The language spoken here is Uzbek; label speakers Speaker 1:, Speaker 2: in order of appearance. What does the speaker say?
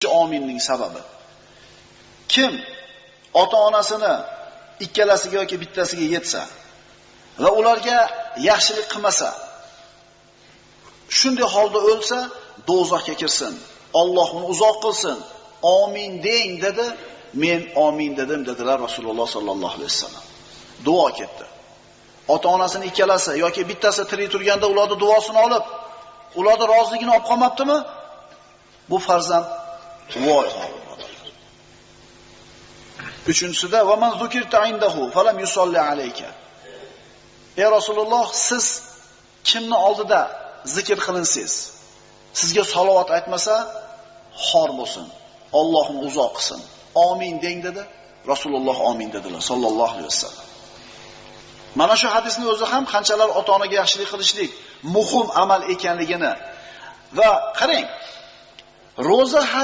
Speaker 1: Ominning sababi. Kim ota-onasini ikkalasiga yoki bittasiga yetsa va ularga yaxshilik qilmasa, shunday holda o'lsa, do'zaxga kirsin. Alloh uni uzoq qilsin. Amin deng dedi. Men amin dedim dedilar Rasululloh sallallohu alayhi vasallam. Duo ketdi. Ota-onasini ikkalasi yoki bittasi tirik turganda ularning duosini olib, ularning roziligini olib qolmabdimi? Bu farzand voy holidir. Uchinchisida va man zukirta indahu falam yusalli alayka. Ey Rasululloh, siz kimni oldida zikr qilinsiz, sizga salovat aytmasa, xor bo'lsin. Allohni uzoq qilsin. Amin deng dedi. Rasululloh amin dedilar sallallohu alayhi vasallam. Mana shu hadisning o'zi ham qanchalar ota-onaga yaxshilik qilishlik muhim amal ekanligini va qarang, roza har